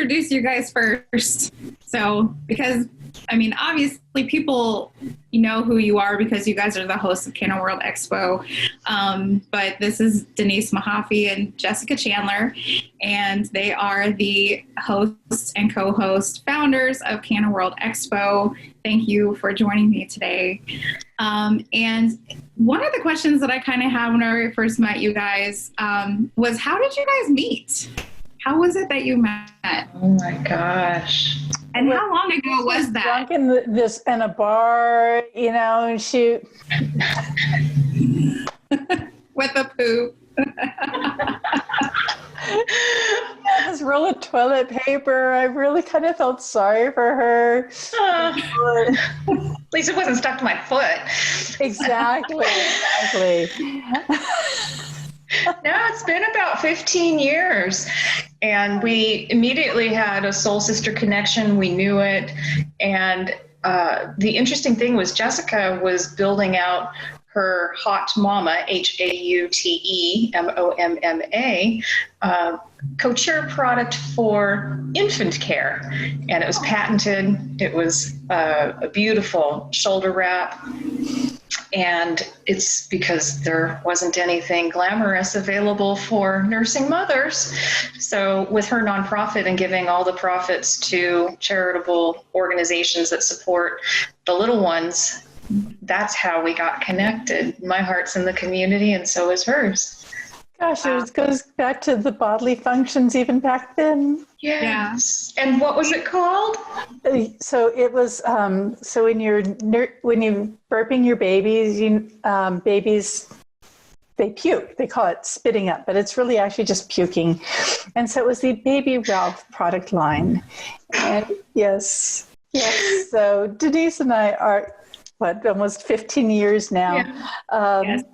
introduce you guys first. So, because, I mean, obviously people know who you are because you guys are the hosts of Canna World Expo. But this is Denise Mahaffey and Jessica Chandler, and they are the hosts and co-host founders of Canna World Expo. Thank you for joining me today. And one of the questions that I kind of had when I first met you guys was, how did you guys meet? How was it that you met? Oh my gosh. And how long ago was that? Drunk in a bar, you know, and she... With a poop. This roll of toilet paper. I really kind of felt sorry for her. At least it wasn't stuck to my foot. Exactly. No, it's been about 15 years. And we immediately had a soul sister connection. We knew it. And the interesting thing was Jessica was building out her Hot Mama, HAUTEMOMMA, couture product for infant care. And it was patented. It was a beautiful shoulder wrap. And it's because there wasn't anything glamorous available for nursing mothers. So with her nonprofit and giving all the profits to charitable organizations that support the little ones, that's how we got connected. My heart's in the community, and so is hers. Gosh, it goes back to the bodily functions even back then. Yes. Yeah. And what was it called? So it was, so when you're burping your babies, babies, they puke. They call it spitting up, but it's really actually just puking. And so it was the Baby Ralph product line. And yes. So Denise and I are, almost 15 years now. Yeah. Yes.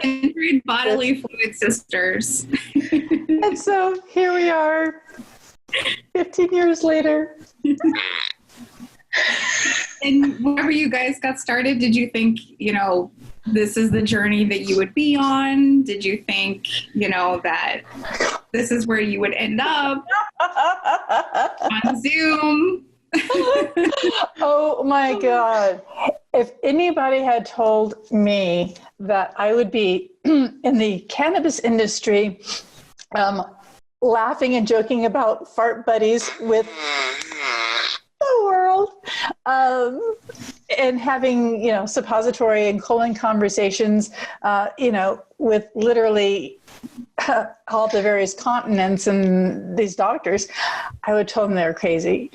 Kindred bodily fluid sisters. And so here we are 15 years later. And whenever you guys got started, did you think, this is the journey that you would be on? Did you think, that this is where you would end up on Zoom? Oh my God. If anybody had told me that I would be in the cannabis industry, laughing and joking about fart buddies with the world, and having, suppository and colon conversations, with literally all the various continents and these doctors, I would tell them they're crazy.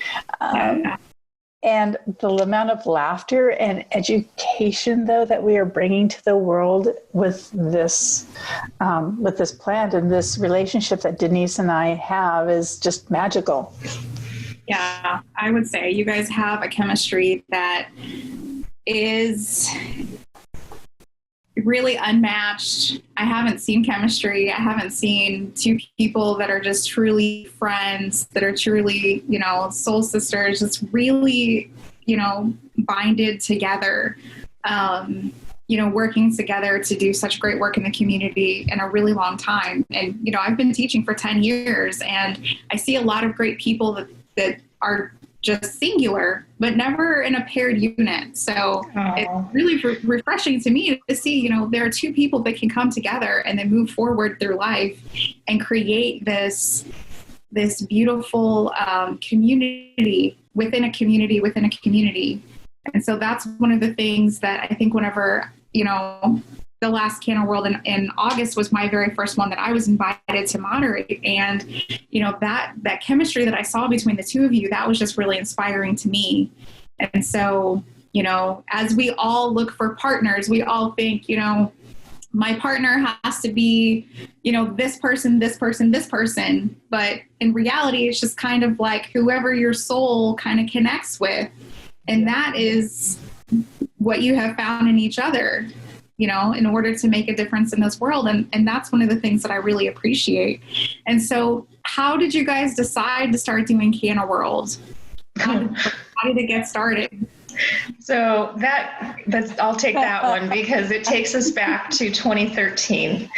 And the amount of laughter and education, though, that we are bringing to the world with this plant and this relationship that Denise and I have is just magical. Yeah, I would say you guys have a chemistry that is really unmatched. I haven't seen chemistry. I haven't seen two people that are just truly friends, that are truly, soul sisters, just really, binded together, working together to do such great work in the community in a really long time. And, I've been teaching for 10 years and I see a lot of great people that are just singular, but never in a paired unit. So It's really refreshing to me to see, there are two people that can come together and then move forward through life and create this beautiful community within a community within a community. And so that's one of the things that I think whenever, the last Canna World in August was my very first one that I was invited to moderate. And, that chemistry that I saw between the two of you, that was just really inspiring to me. And so, as we all look for partners, we all think, my partner has to be, this person, this person, this person. But in reality, it's just kind of like whoever your soul kind of connects with. And that is what you have found in each other, in order to make a difference in this world. And that's one of the things that I really appreciate. And so how did you guys decide to start doing Canna World? How did it get started? So that's I'll take that one because it takes us back to 2013.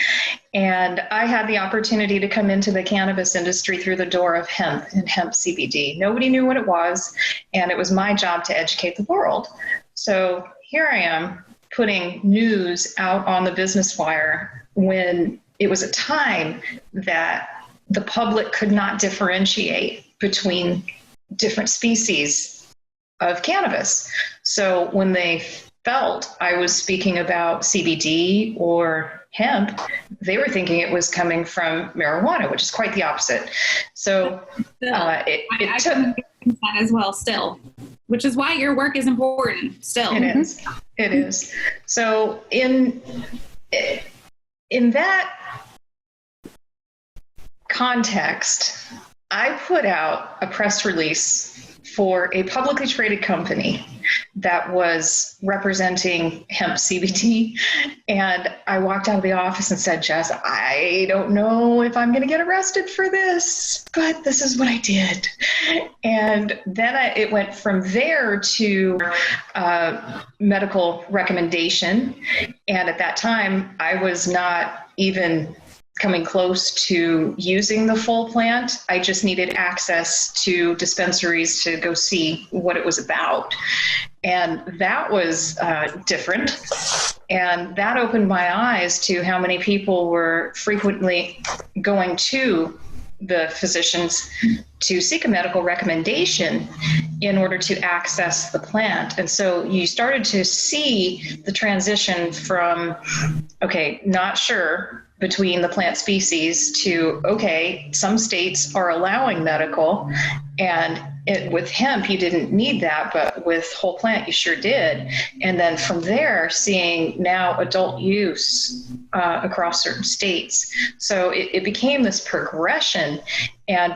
And I had the opportunity to come into the cannabis industry through the door of hemp and hemp CBD. Nobody knew what it was, and it was my job to educate the world. So here I am putting news out on the business wire when it was a time that the public could not differentiate between different species of cannabis. So when they felt I was speaking about CBD or hemp, they were thinking it was coming from marijuana, which is quite the opposite. So I took that as well still, which is why your work is important still. It is. It is. So in that context, I put out a press release for a publicly traded company that was representing hemp CBD. And I walked out of the office and said, Jess, I don't know if I'm going to get arrested for this, but this is what I did. And then it went from there to medical recommendation. And at that time, I was not even coming close to using the full plant. I just needed access to dispensaries to go see what it was about. And that was different. And that opened my eyes to how many people were frequently going to the physicians to seek a medical recommendation in order to access the plant. And so you started to see the transition from, okay, not sure, between the plant species to, okay, some states are allowing medical, and with hemp, you didn't need that, but with whole plant, you sure did. And then from there, seeing now adult use across certain states. So it became this progression. And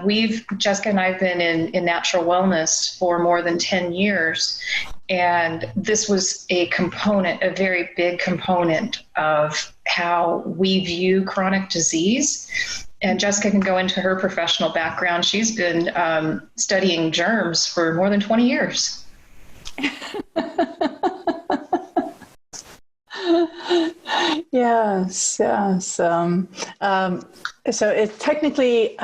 Jessica and I have been in natural wellness for more than 10 years. And this was a component, a very big component of how we view chronic disease. And Jessica can go into her professional background. She's been studying germs for more than 20 years. Yes. So it's technically,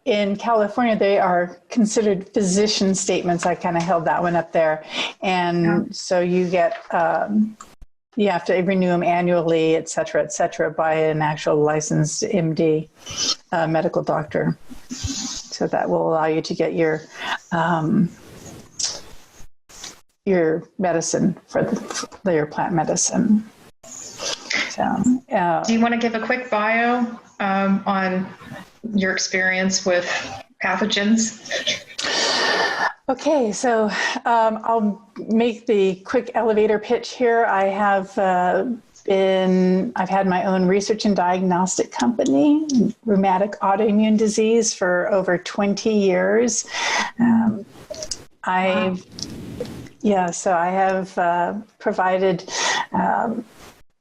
in California, they are considered physician statements. I kind of held that one up there. And so you get, you have to renew them annually, et cetera, by an actual licensed MD, medical doctor. So that will allow you to get your medicine for your plant medicine. So, do you want to give a quick bio on your experience with pathogens? Okay, so I'll make the quick elevator pitch here. I've had my own research and diagnostic company, rheumatic autoimmune disease, for over 20 years. I have provided,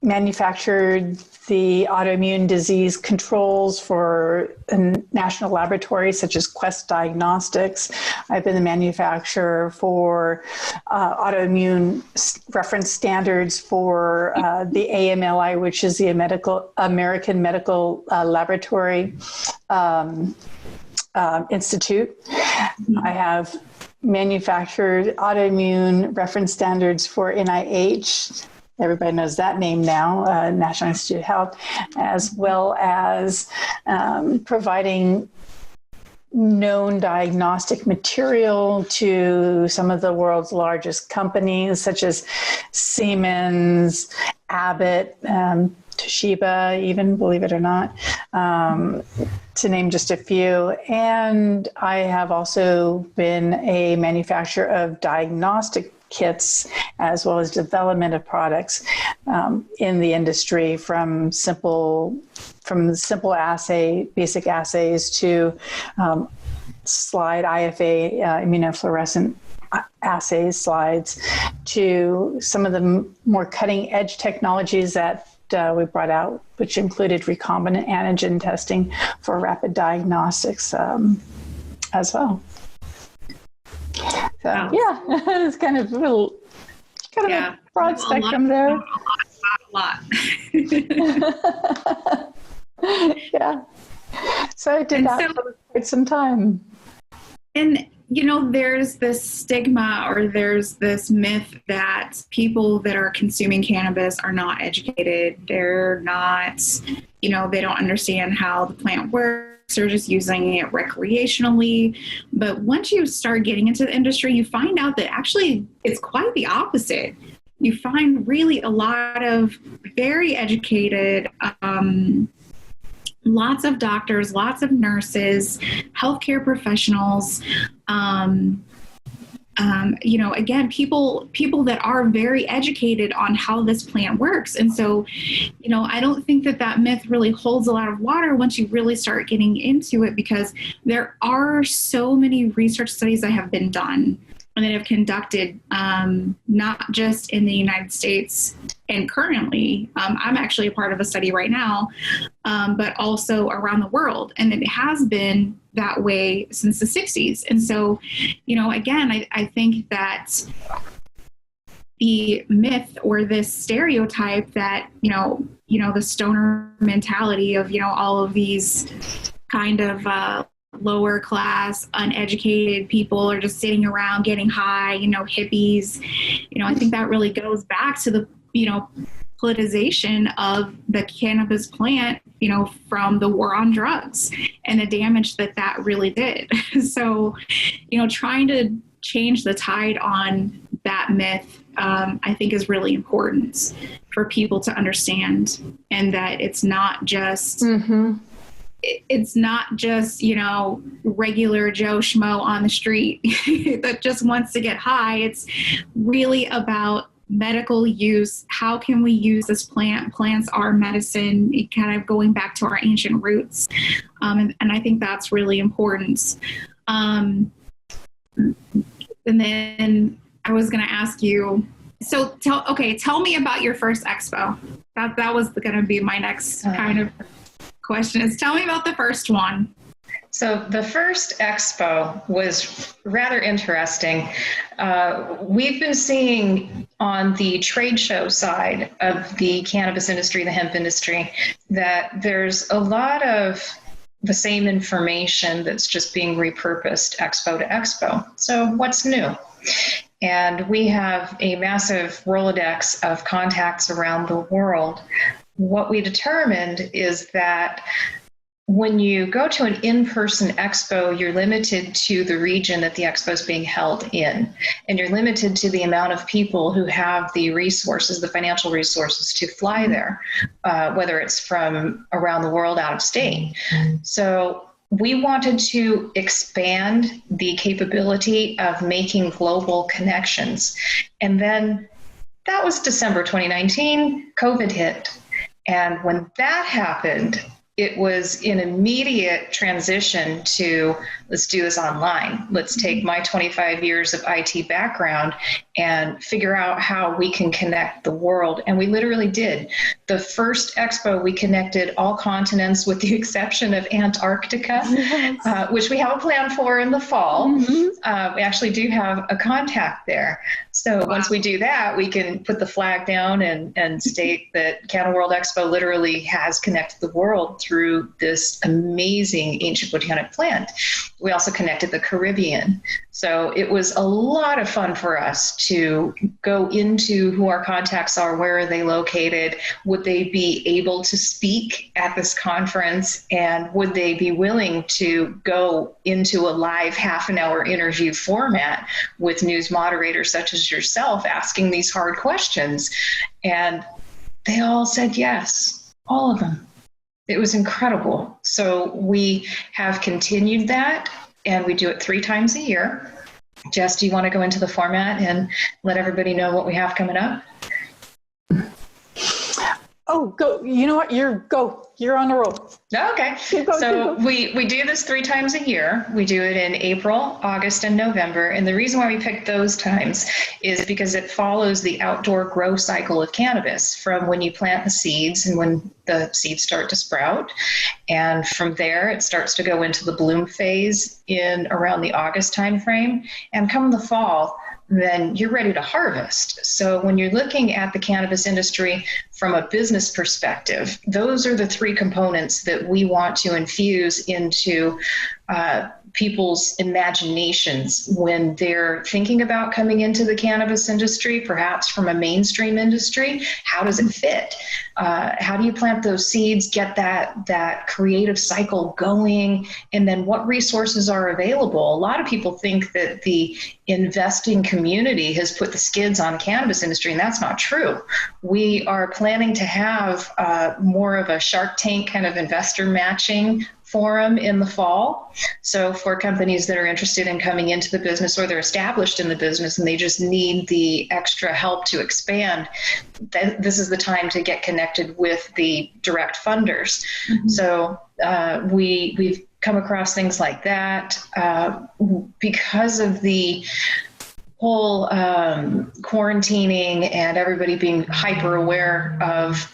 manufactured the autoimmune disease controls for national laboratories such as Quest Diagnostics. I've been the manufacturer for autoimmune reference standards for the AMLI, which is the American Medical Laboratory Institute. I have manufactured autoimmune reference standards for NIH. Everybody knows that name now, National Institute of Health, as well as providing known diagnostic material to some of the world's largest companies, such as Siemens, Abbott, Toshiba, even, believe it or not, to name just a few. And I have also been a manufacturer of diagnostic kits, as well as development of products in the industry, from simple basic assays to slide IFA immunofluorescent assays slides, to some of the more cutting edge technologies that we brought out, which included recombinant antigen testing for rapid diagnostics as well. So, yeah, it's kind of a little Kind of Yeah. a broad spectrum there. A lot. Yeah. So I did that for quite some time. And, there's this stigma or there's this myth that people that are consuming cannabis are not educated. They're not, they don't understand how the plant works. They're just using it recreationally. But once you start getting into the industry, you find out that actually it's quite the opposite. You find really a lot of very educated, lots of doctors, lots of nurses, healthcare professionals, again, people that are very educated on how this plant works. And so, I don't think that myth really holds a lot of water once you really start getting into it, because there are so many research studies that have been done and that have conducted, not just in the United States and currently, I'm actually a part of a study right now, but also around the world. And it has been that way since the 60s. And so, again, I think that the myth or this stereotype that, the stoner mentality of, all of these kind of lower class, uneducated people are just sitting around getting high, hippies, I think that really goes back to the, politicization of the cannabis plant, from the war on drugs and the damage that really did. So, trying to change the tide on that myth, I think is really important for people to understand, and that it's not just, it's not just, regular Joe Schmo on the street that just wants to get high. It's really about medical use. How can we use this plant? Plants are medicine, kind of going back to our ancient roots. And I think that's really important. And then I was going to ask you, so tell me about your first expo. That was going to be my next kind of question, is tell me about the first one. So the first expo was rather interesting. We've been seeing on the trade show side of the cannabis industry, the hemp industry, that there's a lot of the same information that's just being repurposed expo to expo. So what's new? And we have a massive Rolodex of contacts around the world. What we determined is that when you go to an in-person expo, you're limited to the region that the expo is being held in, and you're limited to the amount of people who have the resources, the financial resources to fly there, whether it's from around the world, out of state. So we wanted to expand the capability of making global connections. And then that was December 2019, COVID hit. And when that happened, it was an immediate transition to, let's do this online. Let's take my 25 years of IT background and figure out how we can connect the world. And we literally did. The first expo, we connected all continents with the exception of Antarctica, yes. Which we have a plan for in the fall. Mm-hmm. We actually do have a contact there. So wow. Once we do that, we can put the flag down and state that Canna World Expo literally has connected the world through this amazing ancient botanic plant. We also connected the Caribbean. So it was a lot of fun for us to go into who our contacts are, where are they located, would they be able to speak at this conference, and would they be willing to go into a live half-an-hour interview format with news moderators such as yourself asking these hard questions. And they all said yes, all of them. It was incredible. So we have continued that, and we do it 3 times a year. Jess, do you want to go into the format and let everybody know what we have coming up? Oh, go. You know what? You're on a roll. Okay. So we do this 3 times a year. We do it in April, August, and November. And the reason why we picked those times is because it follows the outdoor grow cycle of cannabis, from when you plant the seeds and when the seeds start to sprout. And from there, it starts to go into the bloom phase in around the August timeframe. And come the fall, then you're ready to harvest. So when you're looking at the cannabis industry from a business perspective, those are the three components that we want to infuse into people's imaginations when they're thinking about coming into the cannabis industry, perhaps from a mainstream industry. How does it fit? How do you plant those seeds, get that creative cycle going, and then what resources are available? A lot of people think that the investing community has put the skids on the cannabis industry, and that's not true. We are planning to have more of a Shark Tank kind of investor matching forum in the fall. So for companies that are interested in coming into the business, or they're established in the business and they just need the extra help to expand, this is the time to get connected with the direct funders. Mm-hmm. So we've come across things like that because of the whole quarantining and everybody being hyper aware of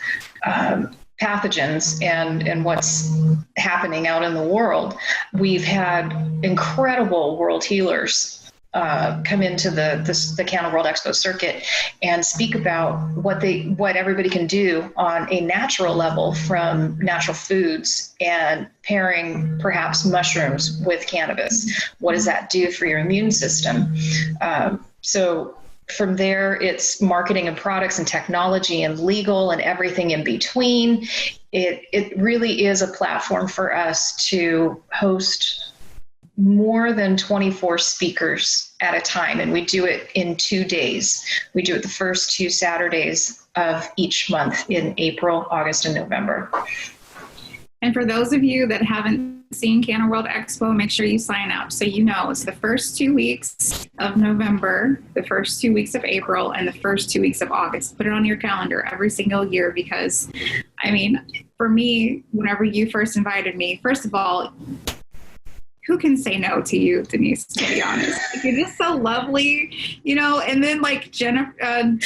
pathogens and what's happening out in the world. We've had incredible world healers come into the Canna World Expo circuit and speak about what everybody can do on a natural level from natural foods and pairing perhaps mushrooms with cannabis. What does that do for your immune system? So from there, it's marketing and products and technology and legal and everything in between. It really is a platform for us to host more than 24 speakers at a time, and we do it in 2 days. We do it the first 2 Saturdays of each month in April, August, and November. And for those of you that haven't seen Canna World Expo, make sure you sign up so you know it's the first 2 weeks of November, the first 2 weeks of April, and the first 2 weeks of August. Put it on your calendar every single year because, I mean, for me, whenever you first invited me, first of all, who can say no to you, Denise, to be honest? You're just so lovely, you know, and then like Jessica,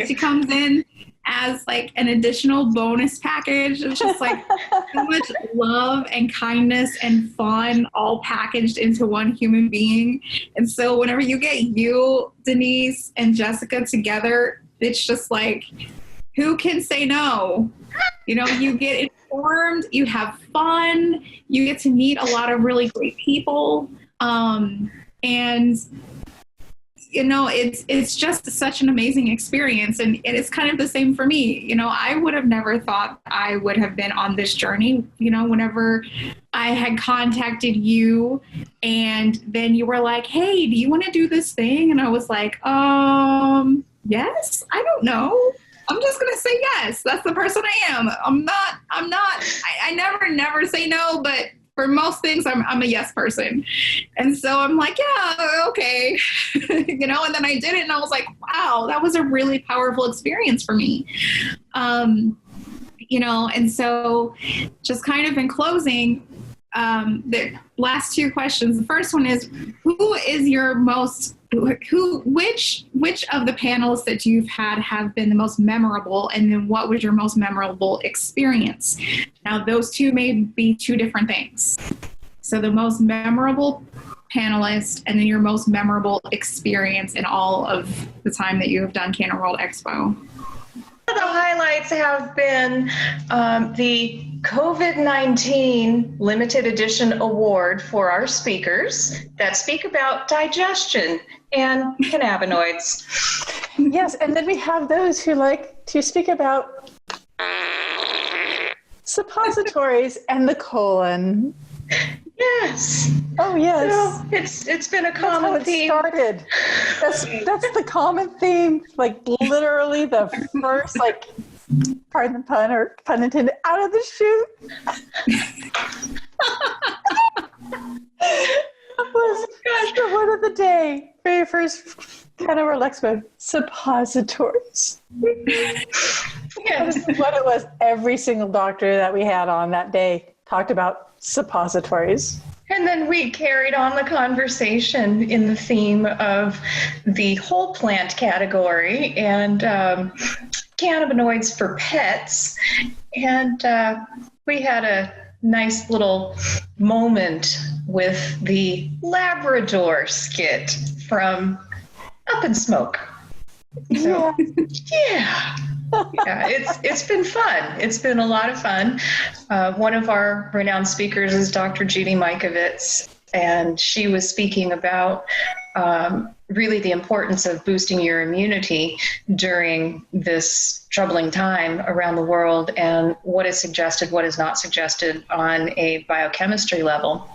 she comes in as like an additional bonus package. It's just like so much love and kindness and fun all packaged into one human being. And so whenever you get you, Denise, and Jessica together, it's just like, who can say no? You know, you get informed, you have fun, you get to meet a lot of really great people. And you know, it's just such an amazing experience. And it's kind of the same for me. You know, I would have never thought I would have been on this journey, you know, whenever I had contacted you and then you were like, hey, do you want to do this thing? And I was like, yes, I don't know. I'm just going to say yes. That's the person I am. I never say no, but for most things, I'm a yes person. And so I'm like, yeah, okay. You know, and then I did it and I was like, wow, that was a really powerful experience for me. You know, and so just kind of in closing, the last 2 questions. The first one is, which of the panels that you've had have been the most memorable, and then what was your most memorable experience? Now, those 2 may be 2 different things. So the most memorable panelist, and then your most memorable experience in all of the time that you have done Canna World Expo. The highlights have been the COVID-19 limited edition award for our speakers that speak about digestion and cannabinoids. Yes, and then we have those who like to speak about suppositories and the colon. Yes. Oh, yes. So it's been a common theme. Started. That's the common theme. Like literally the first, like, pardon the pun or pun intended, out of the chute. Was the word of the day. Very first Canna World Expo. Suppositories. Yes. That is what it was. Every single doctor that we had on that day talked about suppositories. And then we carried on the conversation in the theme of the whole plant category and cannabinoids for pets. And we had a nice little moment with the Labrador skit from up in smoke. So, yeah. Yeah, it's been fun. It's been a lot of fun. One of our renowned speakers is Dr. Judy Mikovits, and she was speaking about really the importance of boosting your immunity during this troubling time around the world, and what is suggested, what is not suggested on a biochemistry level.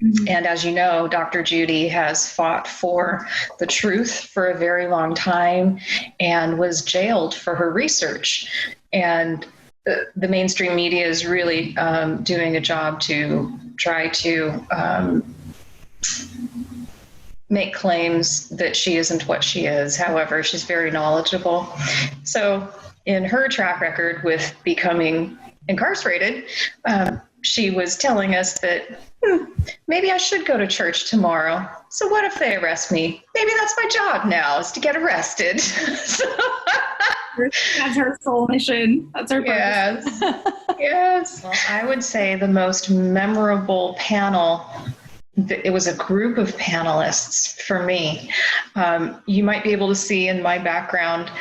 Mm-hmm. And as you know, Dr. Judy has fought for the truth for a very long time and was jailed for her research. And the mainstream media is really doing a job to try to make claims that she isn't what she is. However, she's very knowledgeable. So in her track record with becoming incarcerated, she was telling us that maybe I should go to church tomorrow. So what if they arrest me? Maybe that's my job now, is to get arrested. That's her soul mission. That's her purpose. Yes. Yes. Well, I would say the most memorable panel, it was a group of panelists for me. You might be able to see in my background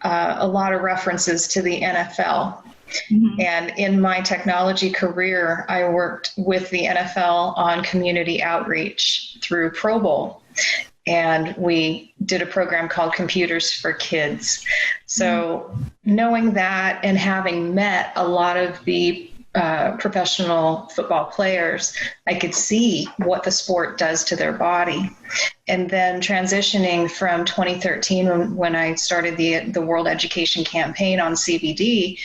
a lot of references to the NFL. Mm-hmm. And in my technology career, I worked with the NFL on community outreach through Pro Bowl. And we did a program called Computers for Kids. So knowing that and having met a lot of the professional football players, I could see what the sport does to their body. And then transitioning from 2013, when I started the World Education Campaign on CBD,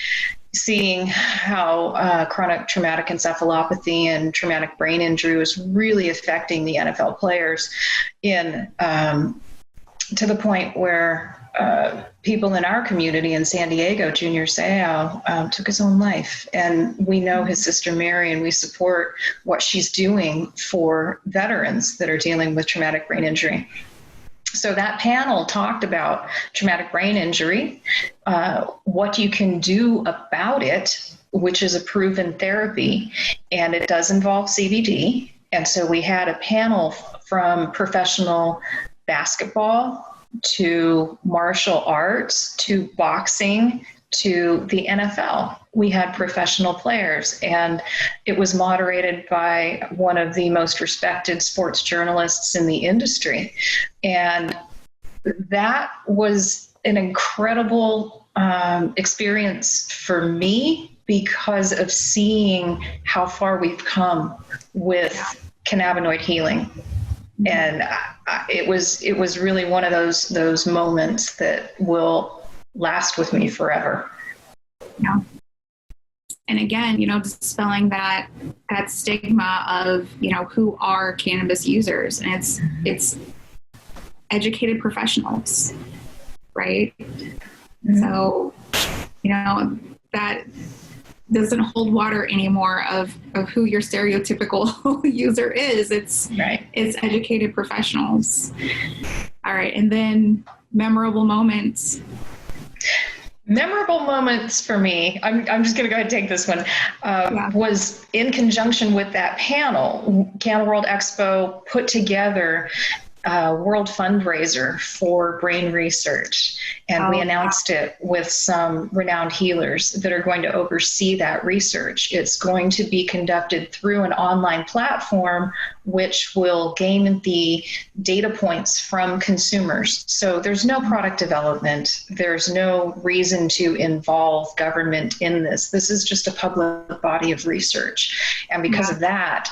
seeing how chronic traumatic encephalopathy and traumatic brain injury was really affecting the NFL players in to the point where people in our community in San Diego, Junior Seau, took his own life. And we know his sister Mary, and we support what she's doing for veterans that are dealing with traumatic brain injury. So that panel talked about traumatic brain injury, what you can do about it, which is a proven therapy, and it does involve CBD. And so we had a panel from professional basketball to martial arts to boxing to the NFL. We had professional players, and it was moderated by one of the most respected sports journalists in the industry. And that was an incredible experience for me because of seeing how far we've come with cannabinoid healing. And it was really one of those moments that will last with me forever. Yeah. And again, dispelling that stigma of, who are cannabis users, and it's educated professionals, right? Mm-hmm. So, that doesn't hold water anymore of who your stereotypical user is. It's educated professionals. All right. And then memorable moments. Memorable moments for me, I'm just going to go ahead and take this one, was in conjunction with that panel. Canna World Expo put together a world fundraiser for brain research. And we announced it with some renowned healers that are going to oversee that research. It's going to be conducted through an online platform, which will gain the data points from consumers. So there's no product development. There's no reason to involve government in this. This is just a public body of research. And because of that,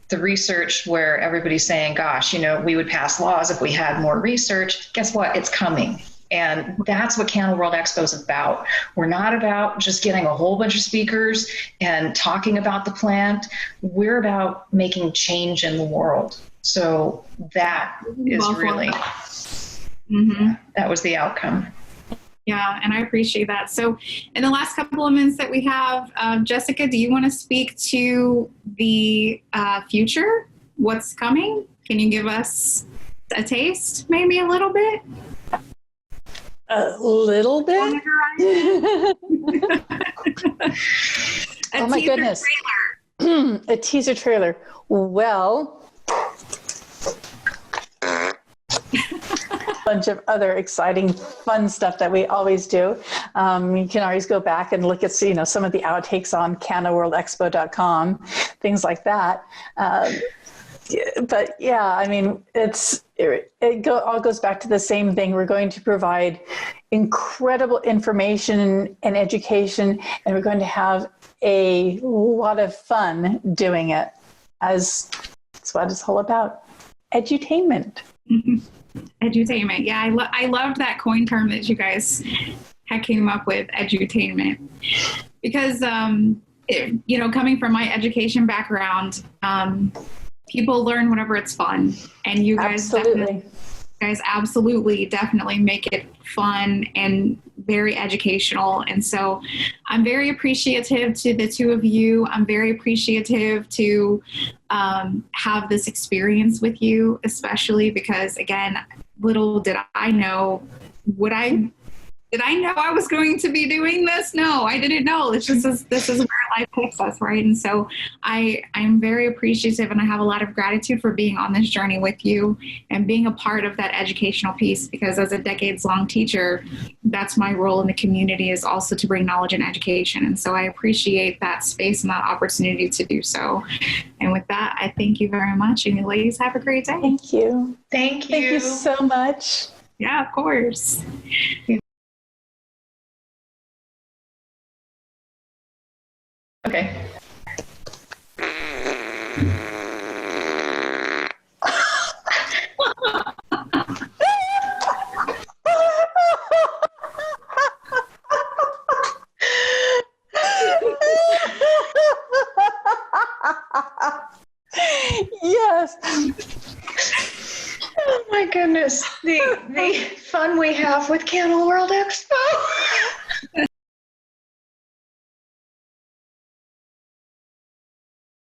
the research where everybody's saying, gosh, we would pass laws if we had more research. Guess what? It's coming. And that's what Canna World Expo is about. We're not about just getting a whole bunch of speakers and talking about the plant. We're about making change in the world. So that is really, that was the outcome. Yeah, and I appreciate that. So in the last couple of minutes that we have, Jessica, do you want to speak to the future? What's coming? Can you give us a taste, maybe a little bit? A little bit? Oh my goodness. Trailer. A teaser trailer. Well, bunch of other exciting, fun stuff that we always do. You can always go back and look at, some of the outtakes on cannaworldexpo.com, things like that. But yeah, I mean, all goes back to the same thing. We're going to provide incredible information and education, and we're going to have a lot of fun doing it, as that's what it's all about. Edutainment. Edutainment. Yeah, I loved that coin term that you guys had came up with, edutainment, because coming from my education background, people learn whenever it's fun, and you guys absolutely definitely make it fun and very educational. And so I'm very appreciative to the two of you. I'm very appreciative to have this experience with you, especially because, again, little did I know, did I know I was going to be doing this? No, I didn't know. This is where life takes us, right? And so I'm very appreciative, and I have a lot of gratitude for being on this journey with you and being a part of that educational piece, because as a decades-long teacher, that's my role in the community, is also to bring knowledge and education. And so I appreciate that space and that opportunity to do so. And with that, I thank you very much, and you ladies have a great day. Thank you. Thank you. Thank you so much. Yeah, of course. Okay. Yes. Oh my goodness. The fun we have with Canna World Expo.